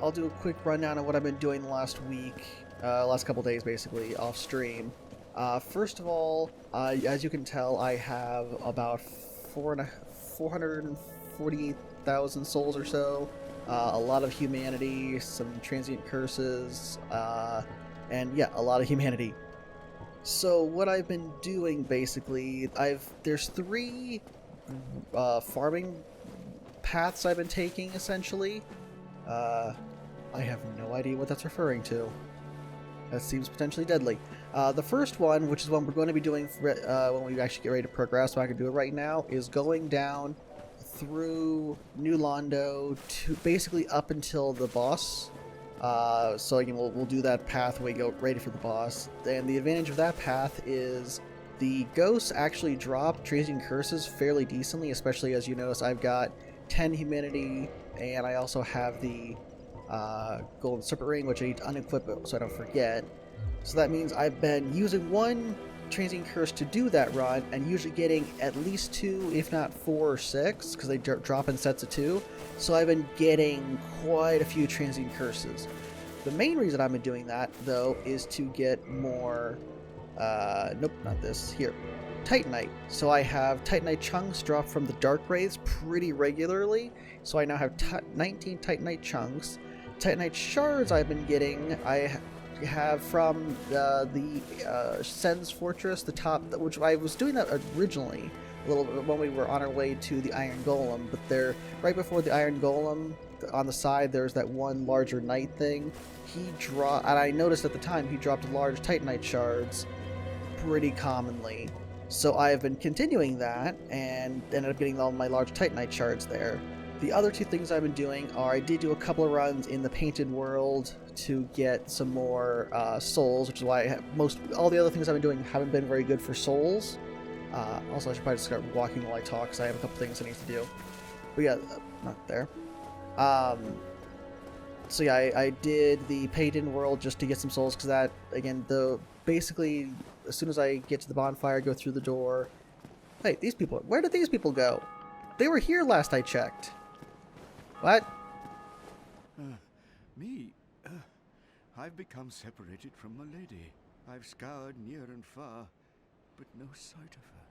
I'll do a quick rundown of what I've been doing the last week, last couple days basically, off stream. First of all, as you can tell, I have about 448,000 souls or so, a lot of humanity, some transient curses, and yeah, a lot of humanity. So what I've been doing basically, there's three farming paths I've been taking essentially. I have no idea what that's referring to. That seems potentially deadly. The first one, which is one we're going to be doing when we actually get ready to progress, so I can do it right now, is going down through New Londo to basically up until the boss. So again, we'll do that pathway, go ready for the boss. And the advantage of that path is the ghosts actually drop transient curses fairly decently, especially as you notice I've got 10 humanity, and I also have the golden serpent ring, which I need to unequip so I don't forget. So that means I've been using one transient curse to do that run, and usually getting at least 2, if not 4 or 6, because they drop in sets of 2. So I've been getting quite a few transient curses. The main reason I've been doing that, though, is to get more... nope, not this. Here. Titanite. So I have Titanite chunks drop from the Dark Wraiths pretty regularly. So I now have 19 Titanite chunks. Titanite shards I've been getting, I have from the Sen's Fortress, the top, which I was doing that originally, a little bit when we were on our way to the Iron Golem, but there, right before the Iron Golem, on the side, there's that one larger knight thing. And I noticed at the time, he dropped large Titanite shards pretty commonly. So I have been continuing that, and ended up getting all my large Titanite shards there. The other two things I've been doing are, I did do a couple of runs in the Painted World to get some more souls, which is why all the other things I've been doing haven't been very good for souls. Also, I should probably start walking while I talk, because I have a couple things I need to do. But yeah, not there. So yeah, I did the Painted World just to get some souls, because that, again, basically, as soon as I get to the bonfire, go through the door... Hey, these people, where did these people go? They were here last I checked. What? Me? I've become separated from my lady. I've scoured near and far, but no sight of her.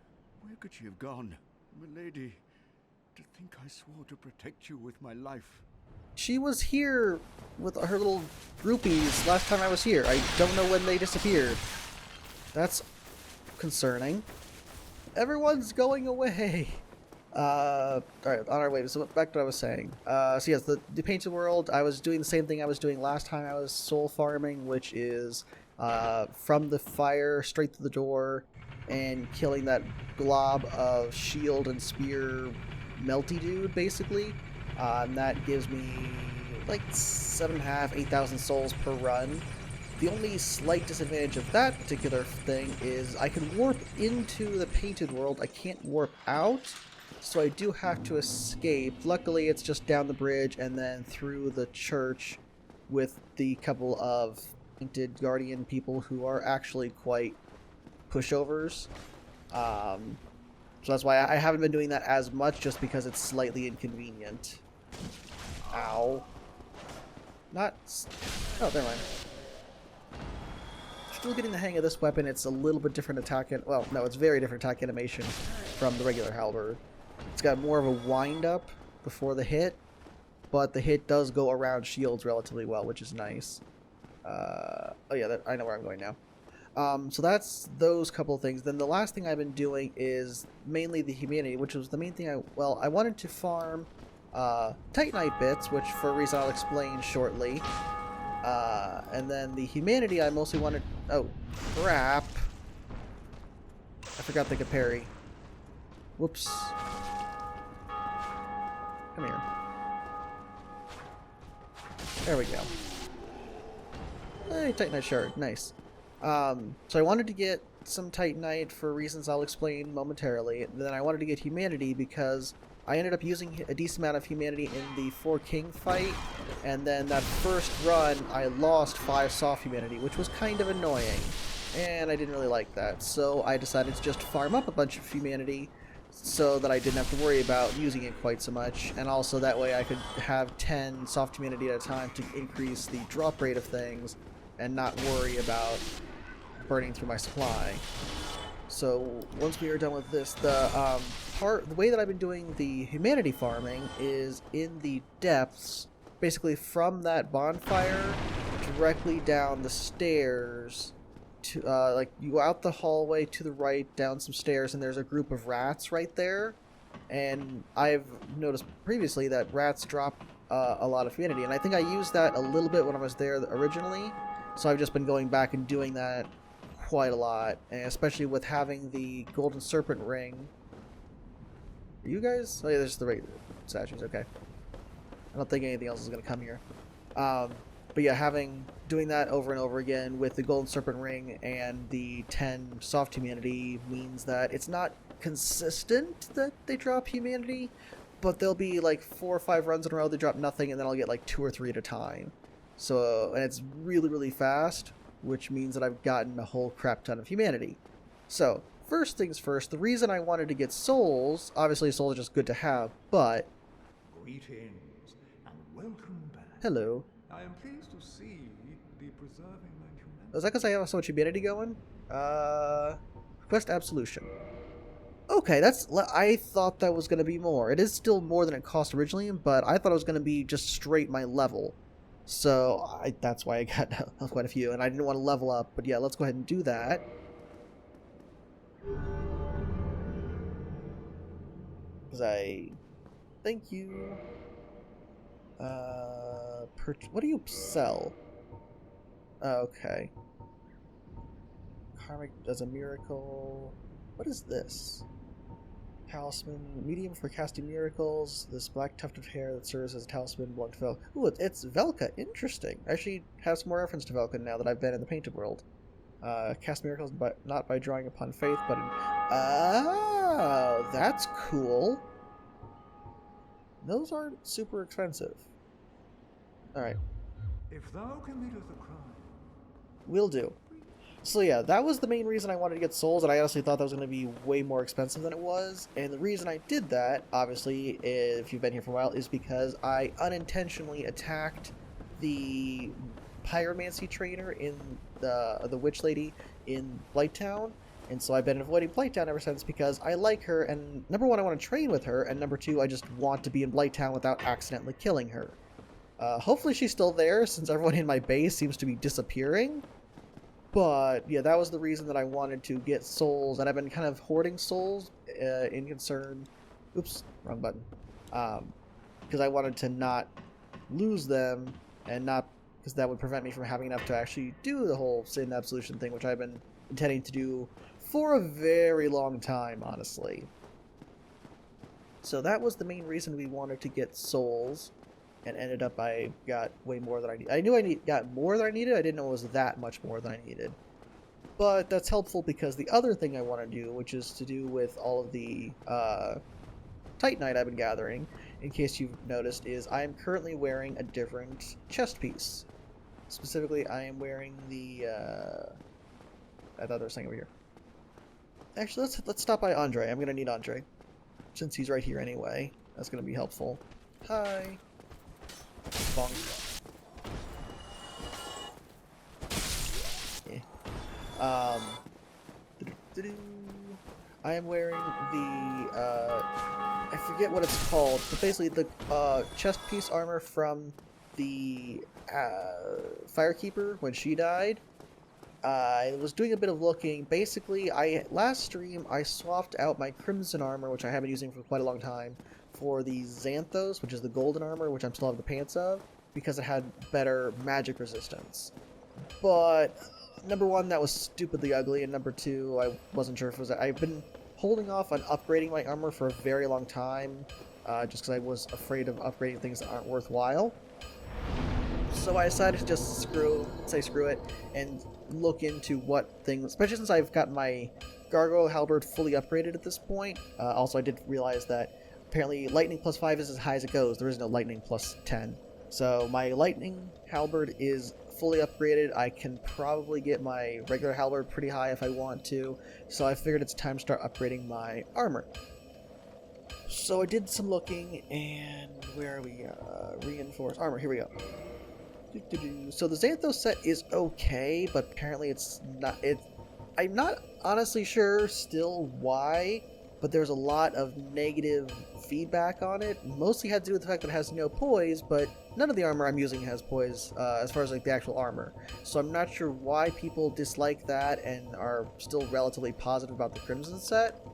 Where could she have gone? My lady, to think I swore to protect you with my life. She was here with her little groupies last time I was here. I don't know when they disappeared. That's concerning. Everyone's going away. Alright, on our way. So back to what I was saying. So yes, the Painted World, I was doing the same thing I was doing last time I was soul farming, which is from the fire straight to the door and killing that glob of shield and spear melty dude, basically. And that gives me like 7,500, 8,000 souls per run. The only slight disadvantage of that particular thing is I can warp into the Painted World. I can't warp out. So I do have to escape. Luckily, it's just down the bridge and then through the church with the couple of painted guardian people who are actually quite pushovers. So that's why I haven't been doing that as much, just because it's slightly inconvenient. Ow. Oh, never mind. Still getting the hang of this weapon. It's a little bit different attack. Well, no, it's very different attack animation from the regular halberd. It's got more of a wind-up before the hit, but the hit does go around shields relatively well, which is nice. Oh yeah, I know where I'm going now. So that's those couple of things. Then the last thing I've been doing is mainly the humanity, which was the main thing I wanted to farm Titanite bits, which for a reason I'll explain shortly. And then the humanity I mostly wanted... Oh, crap. I forgot they could parry. Whoops. Come here. There we go. Hey, Titanite shard. Nice. So I wanted to get some Titanite for reasons I'll explain momentarily. And then I wanted to get humanity because I ended up using a decent amount of humanity in the 4 King fight. And then that first run, I lost 5 soft humanity, which was kind of annoying. And I didn't really like that. So I decided to just farm up a bunch of humanity so that I didn't have to worry about using it quite so much, and also that way I could have 10 soft humanity at a time to increase the drop rate of things and not worry about burning through my supply. So once we are done with this, the way that I've been doing the humanity farming is in the depths, basically from that bonfire directly down the stairs to like you go out the hallway to the right, down some stairs, and there's a group of rats right there. And I've noticed previously that rats drop a lot of humanity, and I think I used that a little bit when I was there originally. So I've just been going back and doing that quite a lot, and especially with having the golden serpent ring. Are you guys? Oh yeah, there's the regular statues. Okay, I don't think anything else is gonna come here. But yeah, doing that over and over again with the golden serpent ring and the 10 soft humanity means that it's not consistent that they drop humanity, but there'll be like 4 or 5 runs in a row they drop nothing, and then I'll get like 2 or 3 at a time. So, and it's really, really fast, which means that I've gotten a whole crap ton of humanity. So, first things first, the reason I wanted to get souls, obviously souls are just good to have, but... Greetings, and welcome back. Hello. I am pleased to see you be preserving my humanity. Is that because I have so much humanity going? Request absolution. Okay, I thought that was going to be more. It is still more than it cost originally, but I thought it was going to be just straight my level. So, that's why I got quite a few, and I didn't want to level up, but yeah, let's go ahead and do that. Because thank you. What do you sell? Okay. Karmic does a miracle. What is this? Talisman, medium for casting miracles. This black tuft of hair that serves as a talisman belonged to Velka. Ooh, it's Velka. Interesting. I actually have some more reference to Velka now that I've been in the painted world. Cast miracles, but not by drawing upon faith, but oh, that's cool. Those aren't super expensive. Alright. If thou committeth a crime, Will do. So yeah, that was the main reason I wanted to get souls, and I honestly thought that was going to be way more expensive than it was. And the reason I did that, obviously, if you've been here for a while, is because I unintentionally attacked the pyromancy trainer in the witch lady in Blighttown. And so I've been avoiding Blighttown ever since because I like her, and number one, I want to train with her, and number two, I just want to be in Blighttown without accidentally killing her. Hopefully she's still there, since everyone in my base seems to be disappearing. But yeah, that was the reason that I wanted to get souls, and I've been kind of hoarding souls in concern. Oops, wrong button. Because I wanted to not lose them, and not because that would prevent me from having enough to actually do the whole sin absolution thing, which I've been intending to do for a very long time, honestly. So that was the main reason we wanted to get souls, and ended up I got way more than I needed. I knew I got more than I needed, I didn't know it was that much more than I needed. But that's helpful because the other thing I want to do, which is to do with all of the Titanite I've been gathering, in case you've noticed, is I am currently wearing a different chest piece. Specifically, I am wearing the... I thought there was something over here. Actually, let's stop by Andre. I'm going to need Andre. Since he's right here anyway. That's going to be helpful. Hi. Bonk. Yeah. I am wearing the, I forget what it's called, but basically the, chest piece armor from the, Firekeeper when she died. I was doing a bit of looking. Basically, last stream, I swapped out my Crimson armor, which I have been using for quite a long time, for the Xanthos, which is the golden armor, which I'm still have the pants of, because it had better magic resistance. But, number one, that was stupidly ugly, and number two, I wasn't sure if it was... I've been holding off on upgrading my armor for a very long time, just because I was afraid of upgrading things that aren't worthwhile. So I decided to just screw it, and look into what things, especially since I've got my Gargoyle Halberd fully upgraded at this point. Also, I did realize that apparently Lightning plus 5 is as high as it goes. There is no Lightning plus 10. So my Lightning Halberd is fully upgraded. I can probably get my regular Halberd pretty high if I want to. So I figured it's time to start upgrading my armor. So I did some looking, and where are we? Reinforced armor. Here we go. So the Xanthos set is okay, but apparently it's not. I'm not honestly sure still why, but there's a lot of negative feedback on it. Mostly had to do with the fact that it has no poise, but none of the armor I'm using has poise as far as like the actual armor. So I'm not sure why people dislike that and are still relatively positive about the Crimson set.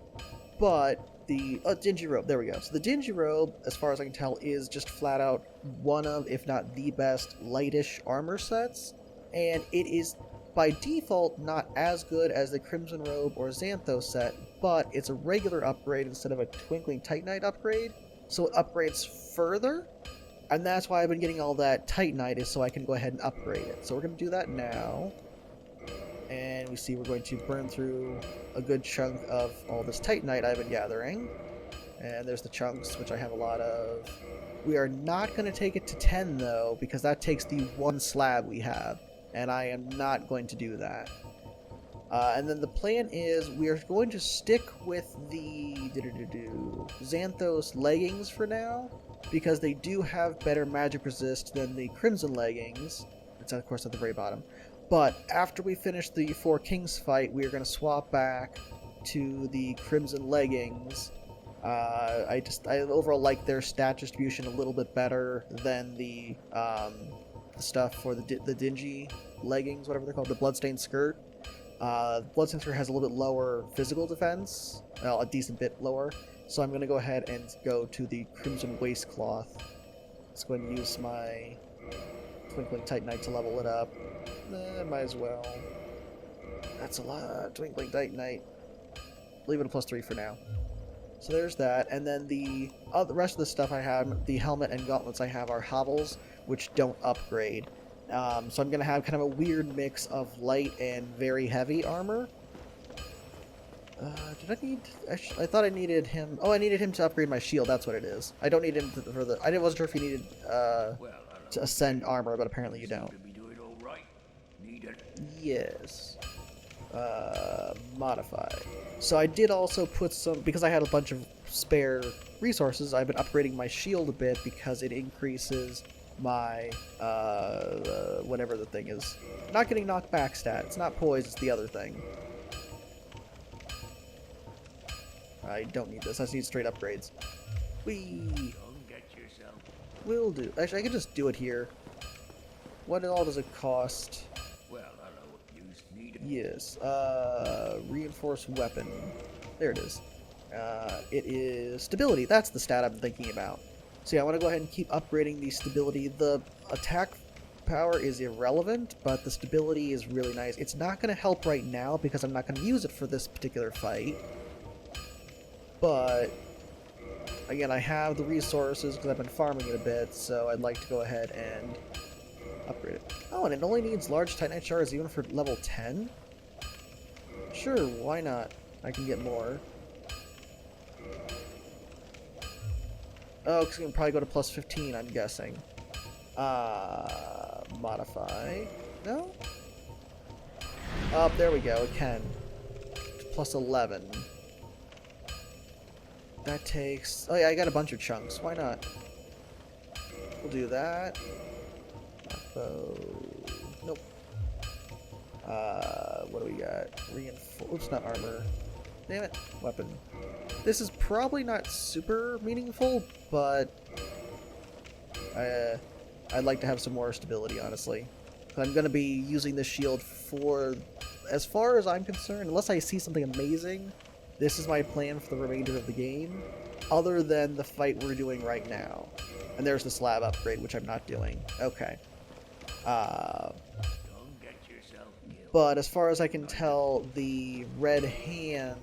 But the Dingy Robe, there we go. So the Dingy Robe, as far as I can tell, is just flat out one of, if not the best, lightish armor sets. And it is, by default, not as good as the Crimson Robe or Xanthos set, but it's a regular upgrade instead of a Twinkling Titanite upgrade. So it upgrades further, and that's why I've been getting all that Titanite, is so I can go ahead and upgrade it. So we're going to do that now. And we see we're going to burn through a good chunk of all this Titanite I've been gathering. And there's the chunks, which I have a lot of. We are not going to take it to 10, though, because that takes the one slab we have. And I am not going to do that. And then the plan is we are going to stick with the Xanthos leggings for now, because they do have better magic resist than the Crimson leggings. It's, of course, at the very bottom. But after we finish the Four Kings fight, we are going to swap back to the Crimson leggings. I overall like their stat distribution a little bit better than the stuff for the Dingy leggings, whatever they're called, the Bloodstained skirt. Bloodstained skirt has a little bit lower physical defense, well, a decent bit lower. So I'm going to go ahead and go to the Crimson waistcloth. Let's go ahead and use my Twinkling Titanite to level it up. Might as well. That's a lot. Twinkling Titanite. Leave it a +3 for now. So there's that. And then the rest of the stuff I have, the helmet and gauntlets I have, are hovels, which don't upgrade. So I'm going to have kind of a weird mix of light and very heavy armor. Did I need... I thought I needed him... Oh, I needed him to upgrade my shield. That's what it is. I don't need him for the... I wasn't sure if you needed to ascend armor, but apparently you don't. Yes. Modify. So I did also put some... Because I had a bunch of spare resources, I've been upgrading my shield a bit because it increases my... whatever the thing is. Not getting knocked back stat. It's not poise, it's the other thing. I don't need this. I just need straight upgrades. Whee! Will do. Actually, I could just do it here. What all does it cost? Well, I know what you need. Yes. Reinforced weapon. There it is. It is stability. That's the stat I'm thinking about. So yeah, I want to go ahead and keep upgrading the stability. The attack power is irrelevant, but the stability is really nice. It's not going to help right now because I'm not going to use it for this particular fight. But, again, I have the resources because I've been farming it a bit, so I'd like to go ahead and upgrade it. Oh, and it only needs large Titanite shards even for level 10? Sure, why not? I can get more. Oh, because it can probably go to +15, I'm guessing. Modify. No? Oh, there we go, it can. +11. That takes... Oh yeah, I got a bunch of chunks. Why not? We'll do that. Nope. What do we got? Oops, not armor. Damn it. Weapon. This is probably not super meaningful, but... I'd like to have some more stability, honestly. I'm going to be using this shield for... As far as I'm concerned, unless I see something amazing... This is my plan for the remainder of the game, other than the fight we're doing right now. And there's the slab upgrade, which I'm not doing. Okay. But as far as I can tell, the red hand,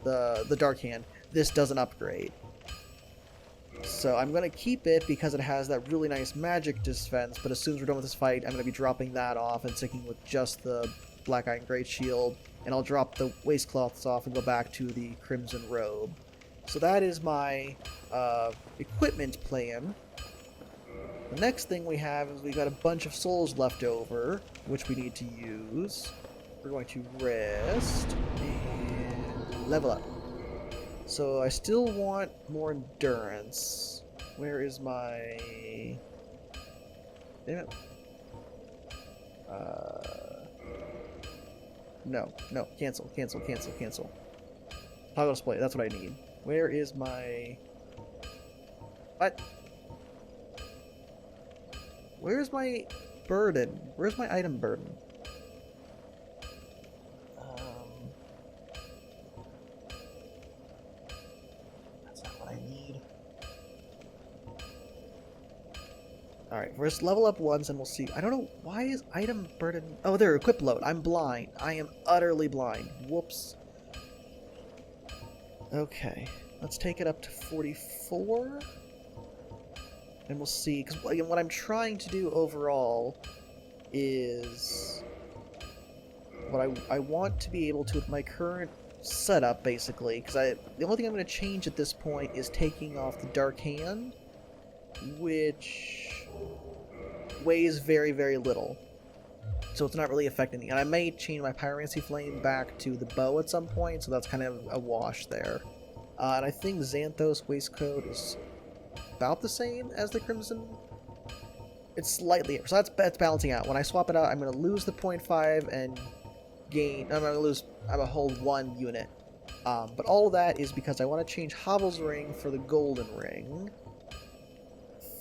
the dark hand, this doesn't upgrade. So I'm going to keep it because it has that really nice magic defense, but as soon as we're done with this fight, I'm going to be dropping that off and sticking with just the Black Iron Great Shield. And I'll drop the waistcloths off and go back to the Crimson Robe. So that is my equipment plan. The next thing we have is we've got a bunch of souls left over, which we need to use. We're going to rest and level up. So I still want more endurance. Where is my... Damn it. No, cancel. Toggle display, that's what I need. Where is my... What? Where's my burden? Where's my item burden? That's not what I need. Alright, let's level up once and we'll see. I don't know, why is item burden... Oh, there, equip load. I'm blind. I am utterly blind. Whoops. Okay, let's take it up to 44. And we'll see, because what I'm trying to do overall is... What I want to be able to, with my current setup, basically, because the only thing I'm going to change at this point is taking off the Dark Hand, which weighs very, very little. So it's not really affecting me. And I may change my Pyromancy Flame back to the bow at some point, so that's kind of a wash there. And I think Xanthos Waistcoat is about the same as the Crimson. It's slightly, so that's balancing out. When I swap it out, I'm going to lose the 0.5 and gain, I'm going to lose, I'm going to hold 1 unit. But all of that is because I want to change Hovel's Ring for the Golden Ring.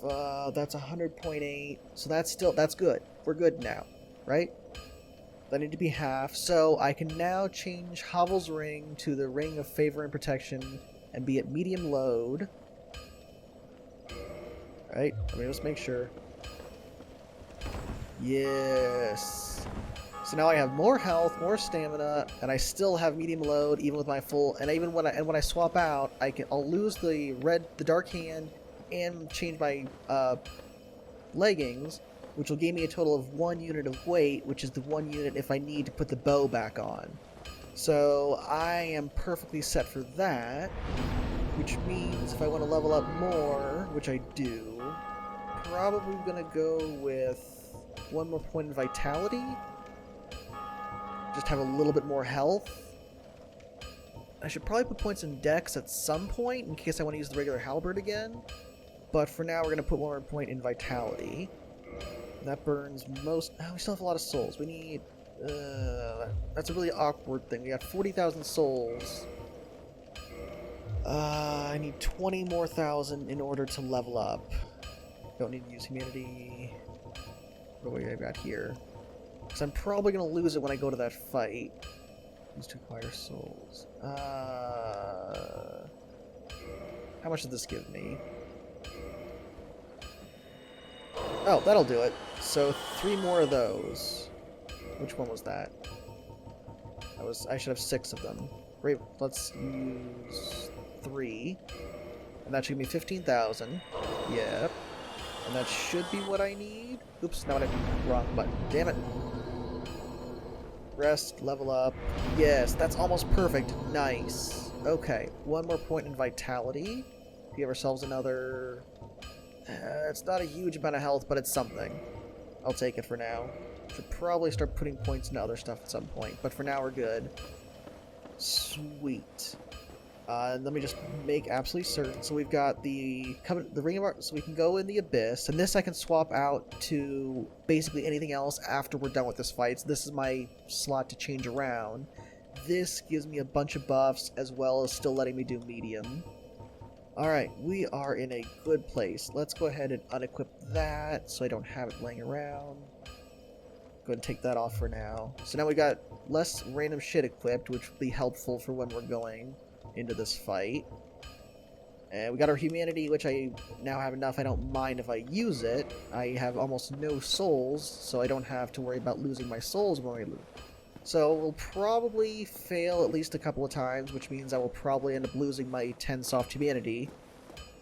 That's 100.8, so that's good. We're good now, right? I need to be half, so I can now change Hovel's Ring to the Ring of Favor and Protection and be at medium load. Right, let me just make sure. Yes. So now I have more health, more stamina, and I still have medium load even with my full. And even when I swap out, I'll lose the Dark Hand and change my leggings, which will give me a total of 1 unit of weight, which is the 1 unit if I need to put the bow back on. So I am perfectly set for that, which means if I want to level up more, which I do, probably gonna go with 1 more point in Vitality. Just have a little bit more health. I should probably put points in Dex at some point in case I want to use the regular halberd again. But for now, we're gonna put 1 more point in Vitality. That burns most... Oh, we still have a lot of souls. We need... that's a really awkward thing. We got 40,000 souls. I need 20 more thousand in order to level up. Don't need to use humanity. What do I got here? Because I'm probably going to lose it when I go to that fight. Use to acquire souls. How much did this give me? Oh, that'll do it. So 3 more of those. Which one was that? I should have 6 of them. Great, let's use 3. And that should give me 15,000. Yep. And that should be what I need. Oops, now I have the wrong button. Damn it. Rest, level up. Yes, that's almost perfect. Nice. Okay, 1 more point in Vitality. Give ourselves another... it's not a huge amount of health, but it's something. I'll take it for now. Should probably start putting points into other stuff at some point, but for now we're good. Sweet. Let me just make absolutely certain. So we've got the Ring of Art, so we can go in the Abyss, and this I can swap out to basically anything else after we're done with this fight. So this is my slot to change around. This gives me a bunch of buffs, as well as still letting me do medium. Alright, we are in a good place. Let's go ahead and unequip that, so I don't have it laying around. Go ahead and take that off for now. So now we got less random shit equipped, which will be helpful for when we're going into this fight. And we got our humanity, which I now have enough. I don't mind if I use it. I have almost no souls, so I don't have to worry about losing my souls when we lose. So we'll probably fail at least a couple of times, which means I will probably end up losing my 10 soft humanity.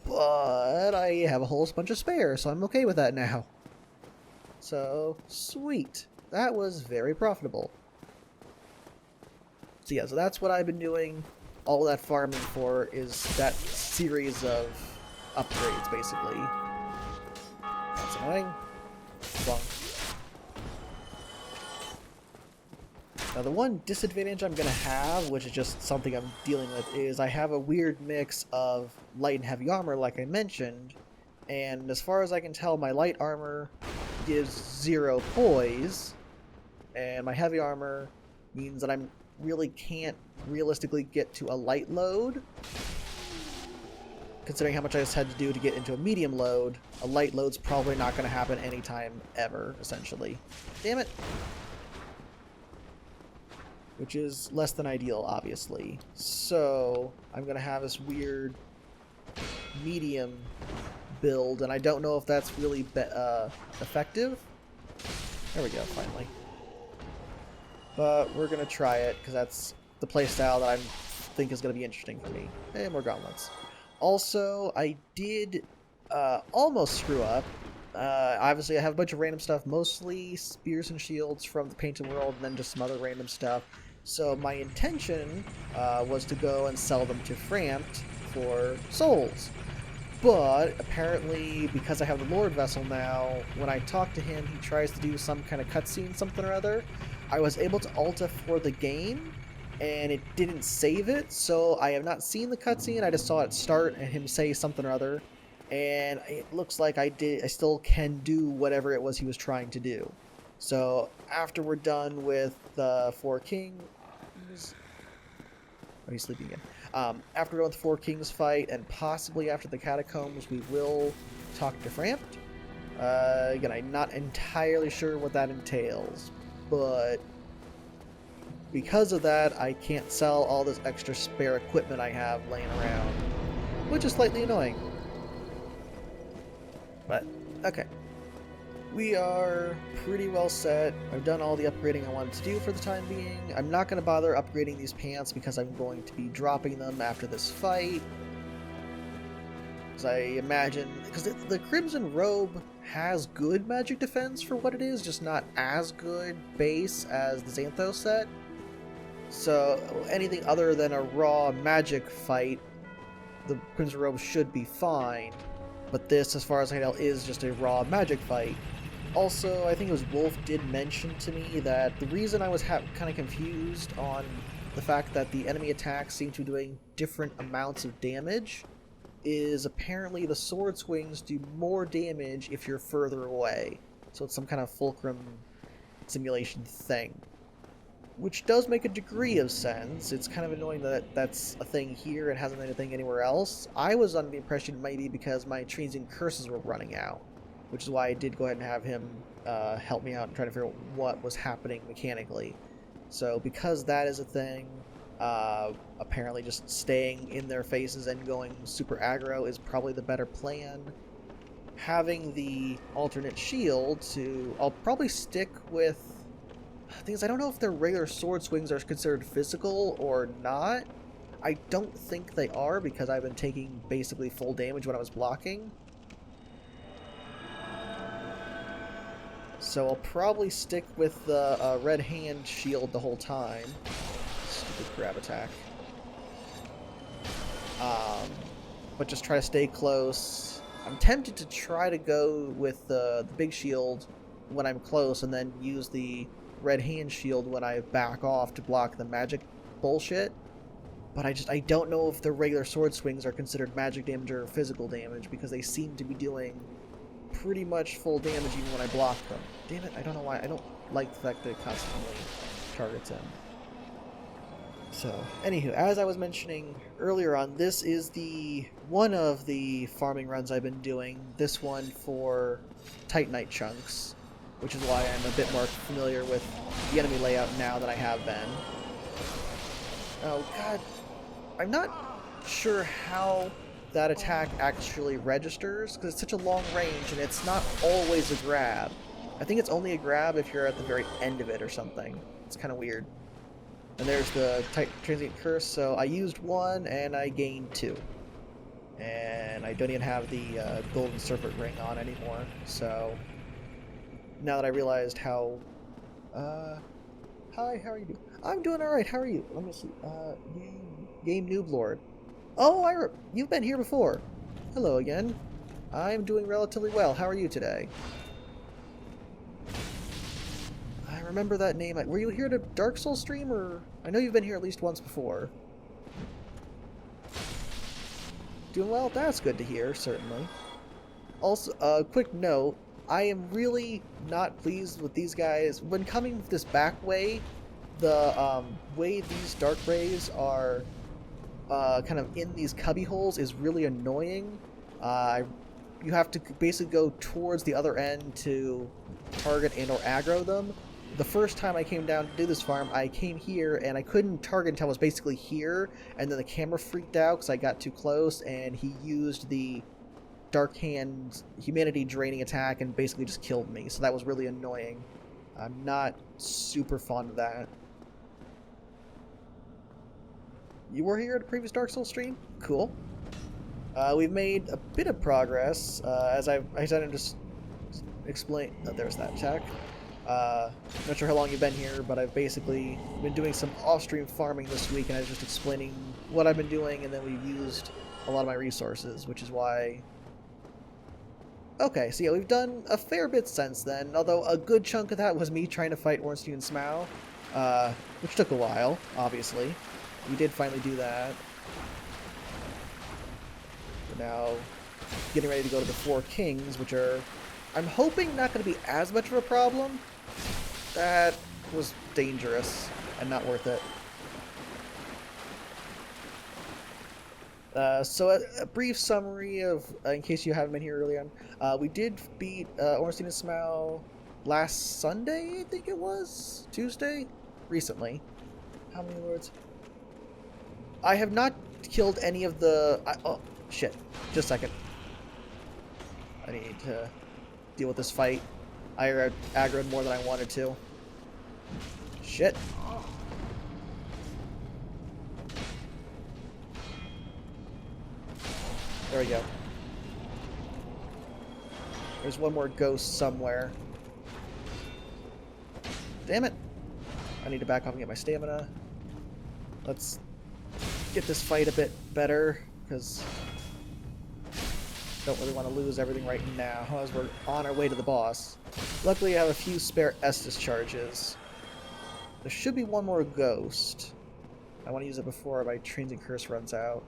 But I have a whole bunch of spare, so I'm okay with that now. So, sweet. That was very profitable. So yeah, so that's what I've been doing. All that farming for is that series of upgrades, basically. That's annoying. Bonk. Now the one disadvantage I'm going to have, which is just something I'm dealing with, is I have a weird mix of light and heavy armor like I mentioned, and as far as I can tell my light armor gives 0 poise, and my heavy armor means that I really can't realistically get to a light load. Considering how much I just had to do to get into a medium load, a light load's probably not going to happen anytime ever, essentially. Damn it! Which is less than ideal, obviously. So, I'm going to have this weird medium build, and I don't know if that's really effective. There we go, finally. But we're going to try it, because that's the playstyle that I think is going to be interesting for me. Hey, more gauntlets. Also, I did almost screw up. Obviously, I have a bunch of random stuff, mostly spears and shields from the Painted World, and then just some other random stuff. So my intention was to go and sell them to Frampt for souls. But apparently, because I have the Lord Vessel now, when I talk to him, he tries to do some kind of cutscene, something or other. I was able to Alta for the game, and it didn't save it, so I have not seen the cutscene. I just saw it start and him say something or other, and it looks like I still can do whatever it was he was trying to do. So after we're done with the Four Kings, oh, he's sleeping again. After we're done with the Four Kings fight, and possibly after the Catacombs, we will talk to Frampt. Again, I'm not entirely sure what that entails, but because of that, I can't sell all this extra spare equipment I have laying around, which is slightly annoying. But, okay. We are pretty well set. I've done all the upgrading I wanted to do for the time being. I'm not going to bother upgrading these pants because I'm going to be dropping them after this fight. Because I imagine... Because the Crimson Robe has good magic defense for what it is, just not as good base as the Xanthos set. So anything other than a raw magic fight, the Crimson Robe should be fine. But this, as far as I know, is just a raw magic fight. Also, I think it was Wolf did mention to me that the reason I was kind of confused on the fact that the enemy attacks seem to be doing different amounts of damage is apparently the sword swings do more damage if you're further away. So it's some kind of fulcrum simulation thing. Which does make a degree of sense. It's kind of annoying that that's a thing here and hasn't been a thing anywhere else. I was under the impression it might be because my transient curses were running out, which is why I did go ahead and have him help me out and try to figure out what was happening mechanically. So because that is a thing, apparently just staying in their faces and going super aggro is probably the better plan. Having the alternate shield I'll probably stick with... The thing is, I don't know if their regular sword swings are considered physical or not. I don't think they are because I've been taking basically full damage when I was blocking. So I'll probably stick with the red hand shield the whole time. Stupid grab attack. But just try to stay close. I'm tempted to try to go with the big shield when I'm close and then use the red hand shield when I back off to block the magic bullshit. But I don't know if the regular sword swings are considered magic damage or physical damage because they seem to be doing pretty much full damage even when I block them. Damn it, I don't know why. I don't like the fact that it constantly targets him. So, anywho, as I was mentioning earlier on, this is one of the farming runs I've been doing. This one for Titanite chunks, which is why I'm a bit more familiar with the enemy layout now than I have been. Oh god, I'm not sure how that attack actually registers, because it's such a long range and it's not always a grab. I think it's only a grab if you're at the very end of it or something. It's kind of weird. And there's the Transient Curse, so I used one and I gained 2. And I don't even have the Golden Serpent Ring on anymore, so... Now that I realized how... Hi, how are you doing? I'm doing alright, how are you? Let me see. Game Noob Lord. Oh, you've been here before. Hello again. I'm doing relatively well. How are you today? I remember that name. Were you here to Dark Souls stream, or... I know you've been here at least once before. Doing well? That's good to hear, certainly. Also, quick note, I am really not pleased with these guys. When coming this back way, the way these dark rays are kind of in these cubby holes is really annoying. You have to basically go towards the other end to target and or aggro them. The first time I came down to do this farm, I came here and I couldn't target until I was basically here, and then the camera freaked out because I got too close, and he used the Dark Hand humanity draining attack and basically just killed me, so that was really annoying. I'm not super fond of that. You were here at a previous Dark Souls stream? Cool. We've made a bit of progress, as I didn't just explain. Oh, there's that attack. Not sure how long you've been here, but I've basically been doing some off-stream farming this week, and I was just explaining what I've been doing, and then we've used a lot of my resources, which is why... Okay, so yeah, we've done a fair bit since then, although a good chunk of that was me trying to fight Ornstein and Smough, which took a while, obviously. We did finally do that. We're now getting ready to go to the Four Kings, which are, I'm hoping, not going to be as much of a problem. That was dangerous and not worth it. So a brief summary of, in case you haven't been here early on, we did beat Ornstein and Smough last Sunday, I think it was? Tuesday? Recently. How many words? I have not killed any of the... oh, shit. Just a second. I need to deal with this fight. I aggroed more than I wanted to. Shit. There we go. There's one more ghost somewhere. Damn it. I need to back off and get my stamina. Let's get this fight a bit better, because don't really want to lose everything right now as we're on our way to the boss. Luckily I have a few spare Estus charges. There should be one more ghost. I want to use it before my transient curse runs out.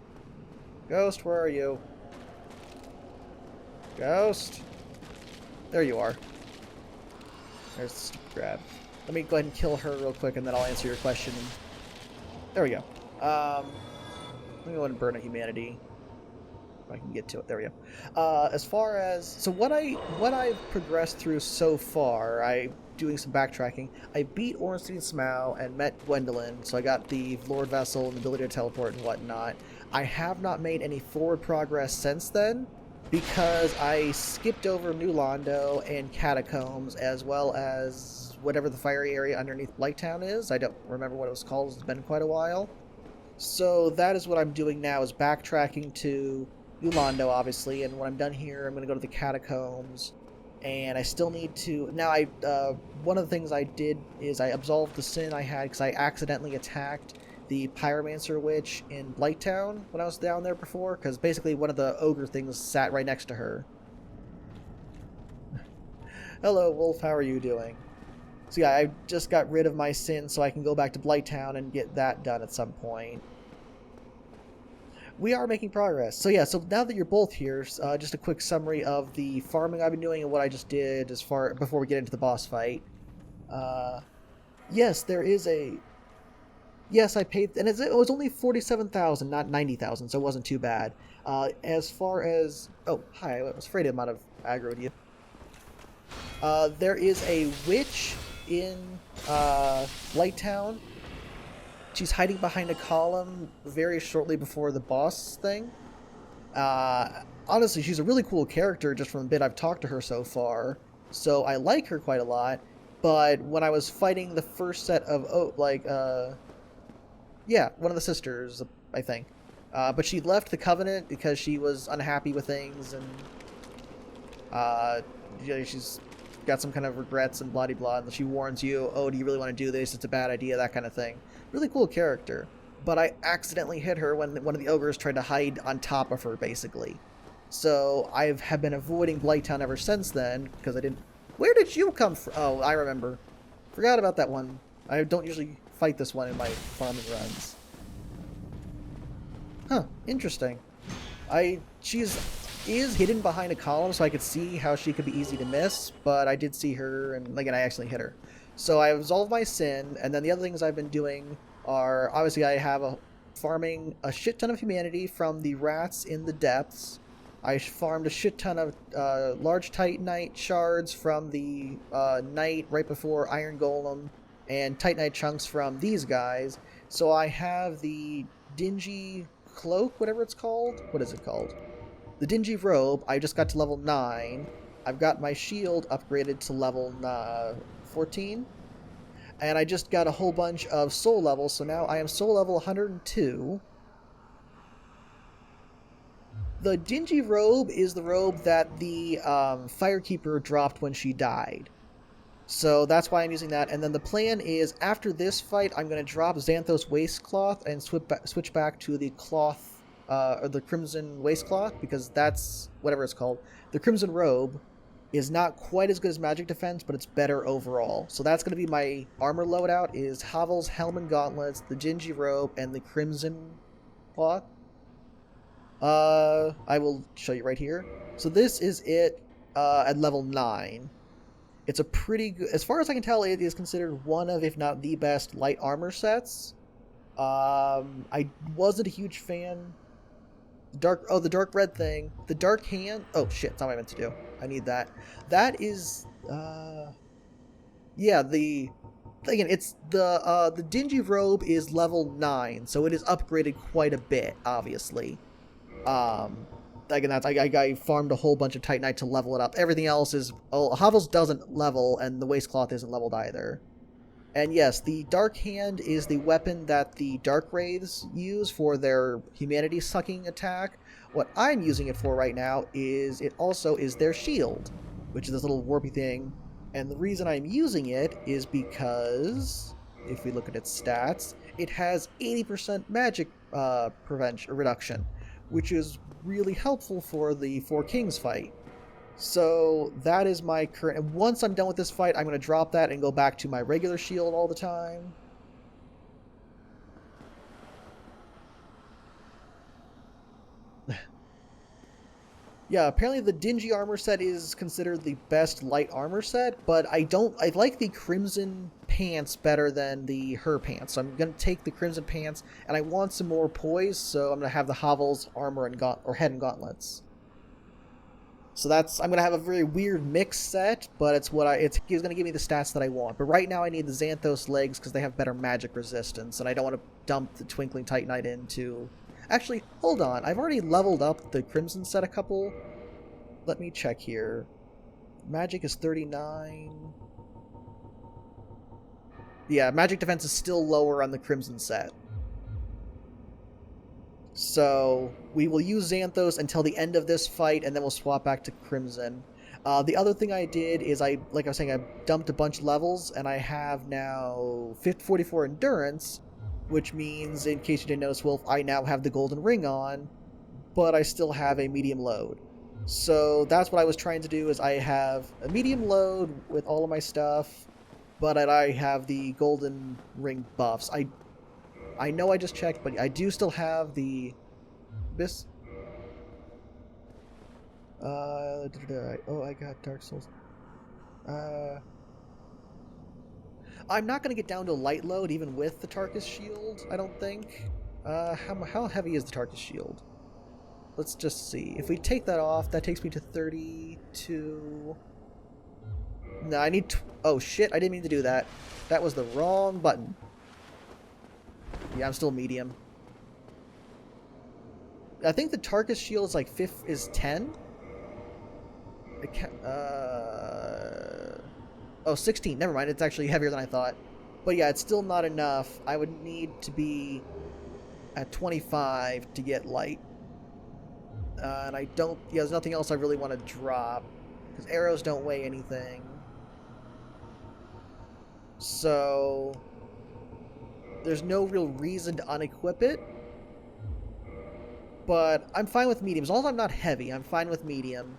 Ghost, where are you? Ghost? There you are. There's the stupid grab. Let me go ahead and kill her real quick, and then I'll answer your question. There we go. Let me go ahead and burn a humanity. If I can get to it. There we go. As far as... So what I've progressed through so far, doing some backtracking, I beat Ornstein and Smough and met Gwendolyn, so I got the Lord Vessel and the ability to teleport and whatnot. I have not made any forward progress since then, because I skipped over New Londo and Catacombs, as well as whatever the fiery area underneath Blighttown is. I don't remember what it was called, it's been quite a while. So that is what I'm doing now, is backtracking to New Londo, obviously, and when I'm done here, I'm going to go to the Catacombs, and I still need to... Now, one of the things I did is I absolved the sin I had, because I accidentally attacked the Pyromancer Witch in Blighttown when I was down there before, because basically one of the ogre things sat right next to her. Hello, Wolf, how are you doing? So yeah, I just got rid of my sin so I can go back to Blighttown and get that done at some point. We are making progress. So yeah, so now that you're both here, just a quick summary of the farming I've been doing and what I just did before we get into the boss fight. Yes, there is a... Yes, I paid, and it was only 47,000, not 90,000, so it wasn't too bad. As far as... Oh, hi, I was afraid I might have aggroed you. There is a witch in Blighttown. She's hiding behind a column very shortly before the boss thing. Honestly, she's a really cool character just from the bit I've talked to her so far. So I like her quite a lot. But when I was fighting the first set of, yeah, one of the sisters, I think. But she left the Covenant because she was unhappy with things, and she's got some kind of regrets and blah-de-blah, and she warns you, oh, do you really want to do this? It's a bad idea, that kind of thing. Really cool character. But I accidentally hit her when one of the ogres tried to hide on top of her, basically. So I have been avoiding Blighttown ever since then, because I didn't... Where did you come from? Oh, I remember. Forgot about that one. I don't usually fight this one in my farming runs. Huh, interesting. She is hidden behind a column, so I could see how she could be easy to miss, but I did see her, and again, I accidentally hit her. So I absolved my sin, and then the other things I've been doing are, obviously I have farming a shit ton of humanity from the rats in the depths. I farmed a shit ton of large titanite shards from the knight right before Iron Golem, and titanite chunks from these guys. So I have the dingy cloak, whatever it's called. What is it called? The dingy robe. I just got to level 9. I've got my shield upgraded to level 14. And I just got a whole bunch of soul levels, so now I am soul level 102. The dingy robe is the robe that the Firekeeper dropped when she died. So that's why I'm using that. And then the plan is, after this fight, I'm going to drop Xanthos Waistcloth and switch back to the cloth, or the Crimson Waistcloth, because that's whatever it's called. The Crimson Robe is not quite as good as Magic Defense, but it's better overall. So that's going to be my armor loadout, is Havel's Helm and Gauntlets, the Dingy Robe, and the Crimson Cloth. I will show you right here. So this is it at level 9. It's a pretty good, as far as I can tell, it is considered one of, if not the best, light armor sets. I wasn't a huge fan. The dark red thing. The dark hand. Oh shit, that's not what I meant to do. I need that. That is, yeah, again, it's the dingy robe is level 9, so it is upgraded quite a bit, obviously. Again, I farmed a whole bunch of Titanite to level it up. Everything else is... Oh, Havel's doesn't level, and the Waistcloth isn't leveled either. And yes, the Dark Hand is the weapon that the Dark Wraiths use for their humanity-sucking attack. What I'm using it for right now is it also is their shield, which is this little warpy thing. And the reason I'm using it is because, if we look at its stats, it has 80% magic reduction, which is really helpful for the Four Kings fight. So that is my current... And once I'm done with this fight, I'm going to drop that and go back to my regular shield all the time. Yeah, apparently the Dingy armor set is considered the best light armor set, but I like the Crimson pants better than her pants. So I'm going to take the Crimson pants, and I want some more poise, so I'm going to have the Havel's armor and head and gauntlets. So I'm going to have a very weird mix set, but it's going to give me the stats that I want. But right now I need the Xanthos legs because they have better magic resistance, and I don't want to dump the Twinkling Titanite into... Actually, hold on. I've already leveled up the Crimson set a couple. Let me check here. Magic is 39. Yeah, magic defense is still lower on the Crimson set. So we will use Xanthos until the end of this fight, and then we'll swap back to Crimson. The other thing I did is, like I was saying, I dumped a bunch of levels, and I have now 44 endurance, which means, in case you didn't notice, Wolf, I now have the golden ring on, but I still have a medium load. So that's what I was trying to do, is I have a medium load with all of my stuff, but I have the golden ring buffs. I know I just checked, but I do still have the... This... Oh, I got Dark Souls. I'm not going to get down to light load even with the Tarkus shield, I don't think. How heavy is the Tarkus shield? Let's just see. If we take that off, that takes me to 32... No, I need... Oh shit, I didn't mean to do that. That was the wrong button. Yeah, I'm still medium. I think the Tarkus shield is like 10? It can, Oh, 16. Never mind. It's actually heavier than I thought. But yeah, it's still not enough. I would need to be at 25 to get light. And I don't... Yeah, there's nothing else I really want to drop. Because arrows don't weigh anything. So... There's no real reason to unequip it. But I'm fine with medium. As long as I'm not heavy, I'm fine with medium.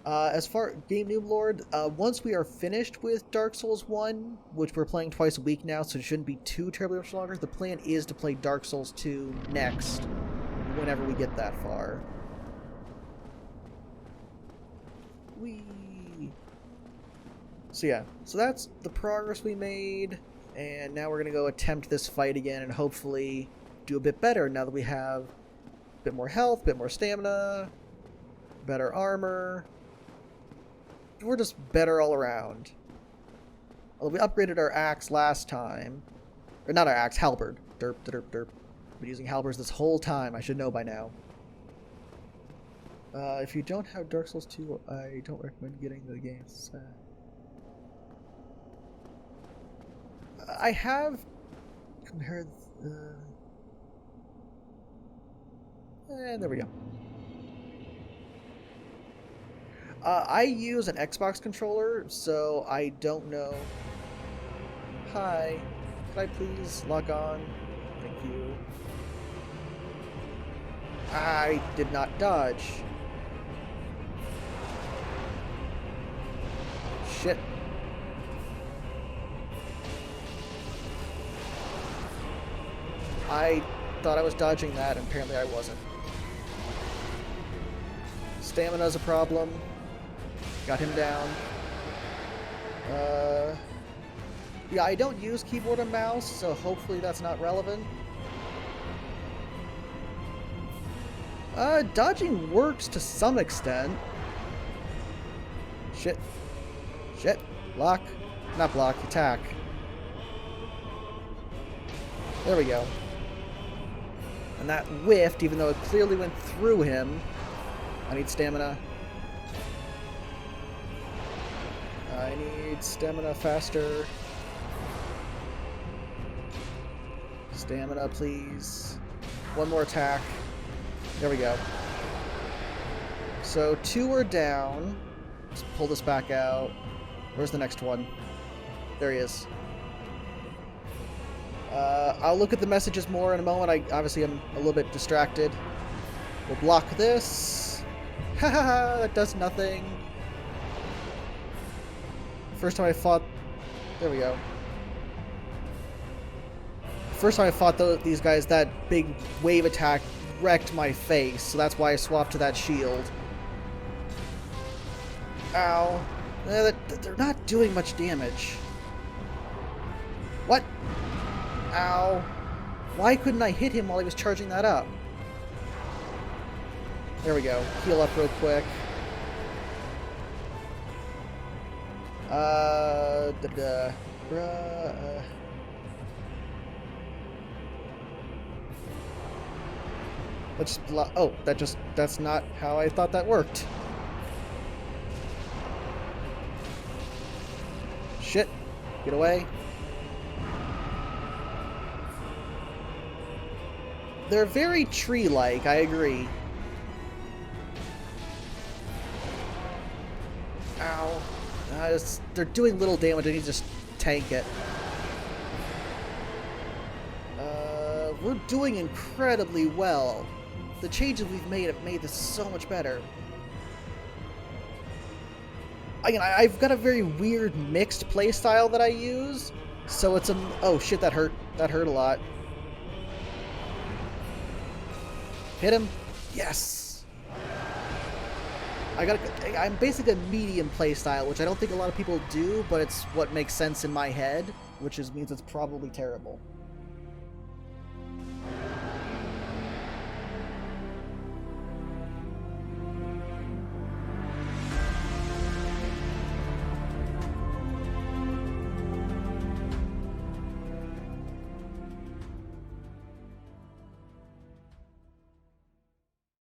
As far Game Noob Lord, once we are finished with Dark Souls 1, which we're playing twice a week now, so it shouldn't be too terribly much longer, the plan is to play Dark Souls 2 next, whenever we get that far. Whee! So yeah, so that's the progress we made, and now we're going to go attempt this fight again and hopefully do a bit better now that we have a bit more health, a bit more stamina, better armor. We're just better all around. Although we upgraded our axe last time. Or not our axe, halberd. Derp, derp, derp. I've been using halberds this whole time. I should know by now. If you don't have Dark Souls 2, I don't recommend getting the game. I have compared... and there we go. I use an Xbox controller, so I don't know. Hi. Can I please log on? Thank you. I did not dodge. Shit. I thought I was dodging that, and apparently I wasn't. Stamina's a problem. Got him down. Yeah, I don't use keyboard and mouse, so hopefully that's not relevant. Dodging works to some extent. Shit. Shit. Block. Not block, attack. There we go. And that whiffed, even though it clearly went through him. I need stamina. I need stamina faster. Stamina, please. One more attack. There we go. So 2 are down. Let's pull this back out. Where's the next one? There he is. I'll look at the messages more in a moment. I obviously am a little bit distracted. We'll block this. Haha, that does nothing. First time I fought... There we go. First time I fought these guys, that big wave attack wrecked my face, so that's why I swapped to that shield. Ow. They're not doing much damage. What? Ow. Why couldn't I hit him while he was charging that up? There we go. Heal up real quick. Let's block. Oh, that's not how I thought that worked. Shit. Get away. They're very tree-like, I agree. Ow. They're doing little damage, I need to just tank it. We're doing incredibly well. The changes we've made have made this so much better. Again, I've got a very weird mixed playstyle that I use, so it's a... Oh shit, that hurt. That hurt a lot. Hit him. Yes! I'm basically a medium playstyle, which I don't think a lot of people do, but it's what makes sense in my head, which means it's probably terrible.